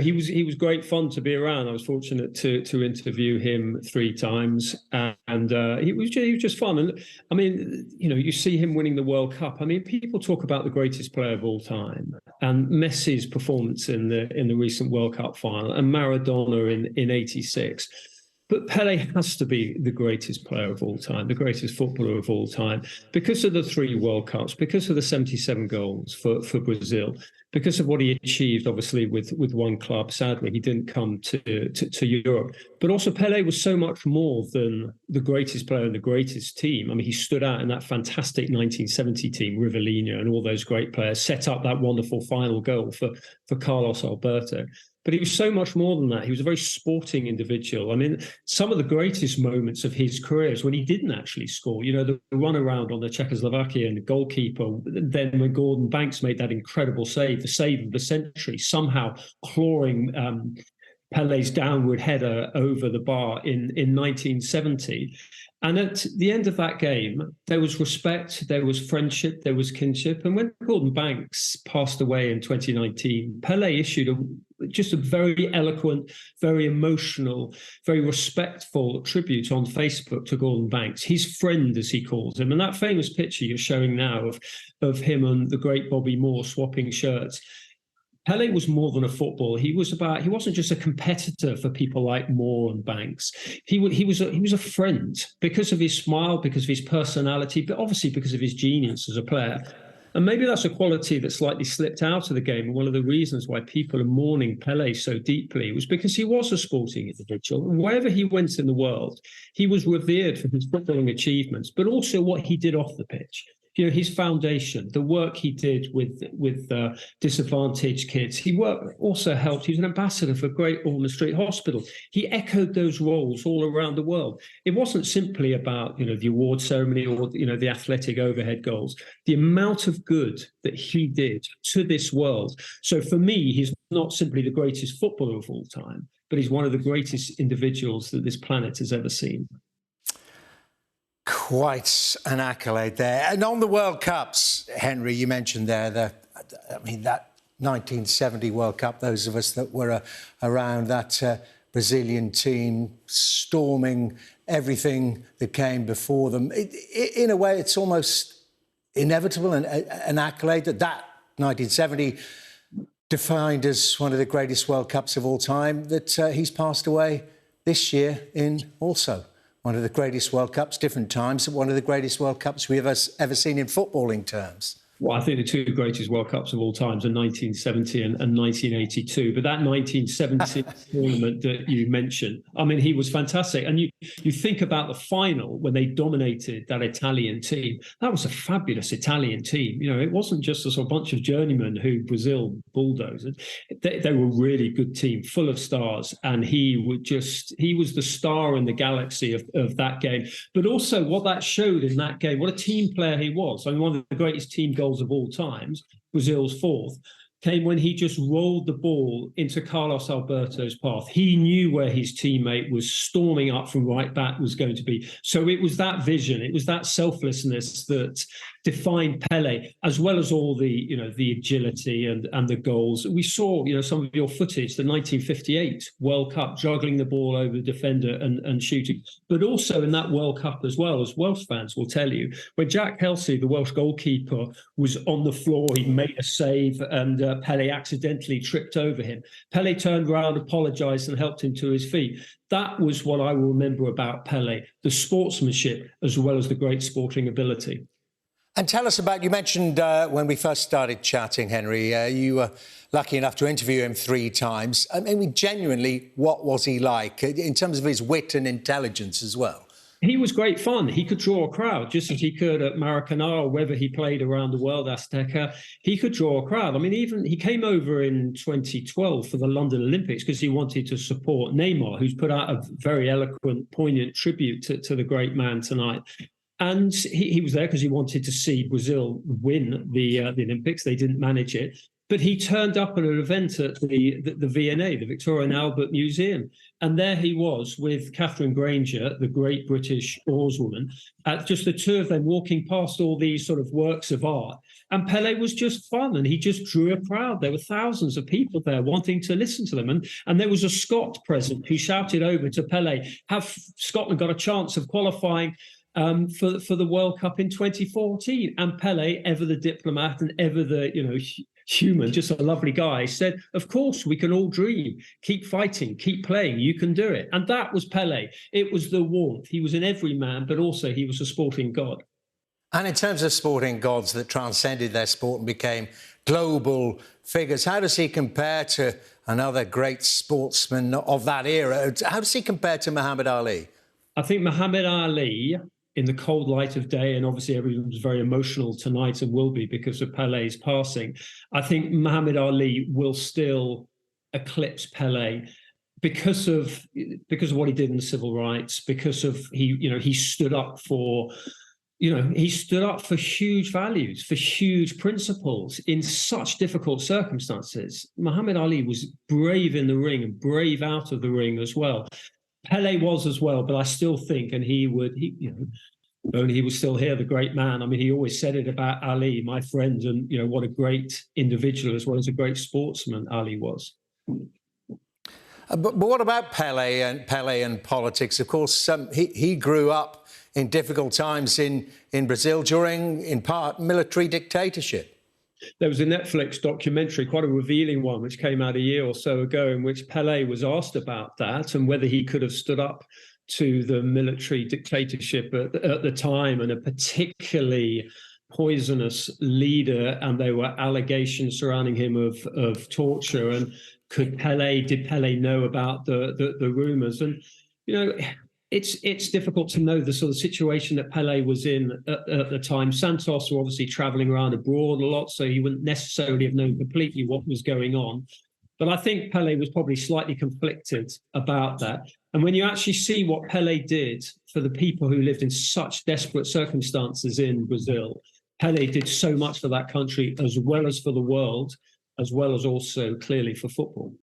he was great fun to be around. I was fortunate to interview him 3 times, and he was just fun. And I mean, you see him winning the World Cup. I mean, people talk about the greatest player of all time, and Messi's performance in the recent World Cup final, and Maradona in '86. But Pele has to be the greatest player of all time, the greatest footballer of all time, because of the 3 World Cups, because of the 77 goals for Brazil, because of what he achieved, obviously, with one club. Sadly, he didn't come to Europe. But also, Pele was so much more than the greatest player and the greatest team. I mean, he stood out in that fantastic 1970 team, Rivellino and all those great players, set up that wonderful final goal for Carlos Alberto. But he was so much more than that. He was a very sporting individual. I mean, some of the greatest moments of his career is when he didn't actually score. The run around on the Czechoslovakia and the goalkeeper, then when Gordon Banks made that incredible save, the save of the century, somehow clawing Pele's downward header over the bar in 1970. And at the end of that game, there was respect, there was friendship, there was kinship. And when Gordon Banks passed away in 2019, Pele issued just a very eloquent, very emotional, very respectful tribute on Facebook to Gordon Banks, his friend, as he calls him. And that famous picture you're showing now of him and the great Bobby Moore swapping shirts. Pele was more than a footballer. He wasn't just a competitor for people like Moore and Banks. He was a friend because of his smile, because of his personality, but obviously because of his genius as a player. And maybe that's a quality that slightly slipped out of the game. And one of the reasons why people are mourning Pele so deeply was because he was a sporting individual. And wherever he went in the world, he was revered for his footballing achievements, but also what he did off the pitch. His foundation, the work he did with disadvantaged kids. He also helped. He was an ambassador for Great Ormond Street Hospital. He echoed those roles all around the world. It wasn't simply about the award ceremony or the athletic overhead goals. The amount of good that he did to this world. So for me, he's not simply the greatest footballer of all time, but he's one of the greatest individuals that this planet has ever seen. Quite an accolade there. And on the World Cups, Henry, you mentioned there that 1970 World Cup, those of us that were around that Brazilian team storming everything that came before them. In a way, it's almost inevitable and an accolade that 1970 defined as one of the greatest World Cups of all time, that he's passed away this year in also one of the greatest World Cups, different times, one of the greatest World Cups we've ever seen in footballing terms. Well, I think the 2 greatest World Cups of all times are 1970 and 1982. But that 1970 tournament that you mentioned, I mean, he was fantastic. And you think about the final when they dominated that Italian team. That was a fabulous Italian team. It wasn't just a bunch of journeymen who Brazil bulldozed. They were a really good team, full of stars. And he was the star in the galaxy of that game. But also what that showed in that game, what a team player he was. I mean, one of the greatest team goals of all times, Brazil's 4th, came when he just rolled the ball into Carlos Alberto's path. He knew where his teammate was storming up from right back was going to be. So it was that vision, it was that selflessness that defined Pele, as well as all the agility and the goals. We saw, some of your footage, the 1958 World Cup, juggling the ball over the defender and shooting. But also in that World Cup as well, as Welsh fans will tell you, when Jack Helsey, the Welsh goalkeeper, was on the floor, he made a save and Pele accidentally tripped over him. Pele turned around, apologised and helped him to his feet. That was what I will remember about Pele, the sportsmanship as well as the great sporting ability. And tell us about, you mentioned when we first started chatting, Henry, you were lucky enough to interview him 3 times. I mean, genuinely, what was he like in terms of his wit and intelligence as well? He was great fun. He could draw a crowd just as he could at Maracanã or wherever he played around the world, Azteca. He could draw a crowd. I mean, even he came over in 2012 for the London Olympics because he wanted to support Neymar, who's put out a very eloquent, poignant tribute to the great man tonight. And he was there because he wanted to see Brazil win the Olympics. They didn't manage it. But he turned up at an event at the V&A, the Victoria and Albert Museum. And there he was with Catherine Granger, the great British oarswoman, just the two of them walking past all these sort of works of art. And Pele was just fun, and he just drew a crowd. There were thousands of people there wanting to listen to them. And there was a Scot present who shouted over to Pele, have Scotland got a chance of qualifying for the World Cup in 2014? And Pele, ever the diplomat and ever the, human, just a lovely guy, said, of course, we can all dream. Keep fighting, keep playing, you can do it. And that was Pele. It was the warmth. He was an everyman, but also he was a sporting god. And in terms of sporting gods that transcended their sport and became global figures, how does he compare to another great sportsman of that era? How does he compare to Muhammad Ali? I think Muhammad Ali, in the cold light of day, and obviously everyone was very emotional tonight and will be because of Pele's passing, I think Muhammad Ali will still eclipse Pele because of what he did in the civil rights, because of he stood up for huge values, for huge principles in such difficult circumstances. Muhammad Ali was brave in the ring and brave out of the ring as well. Pele was as well, but I still think, and only he was still here, the great man. I mean, he always said it about Ali, my friend, and what a great individual as well as a great sportsman Ali was. But what about Pele and politics? Of course, he grew up in difficult times in Brazil during, in part, military dictatorship. There was a Netflix documentary, quite a revealing one, which came out a year or so ago, in which Pele was asked about that and whether he could have stood up to the military dictatorship at the time, and a particularly poisonous leader, and there were allegations surrounding him of torture. And did Pele know about the rumors? And it's difficult to know the sort of situation that Pele was in at the time. Santos were obviously traveling around abroad a lot, so he wouldn't necessarily have known completely what was going on. But I think Pele was probably slightly conflicted about that. And when you actually see what Pele did for the people who lived in such desperate circumstances in Brazil, Pele did so much for that country as well as for the world, as well as also clearly for football.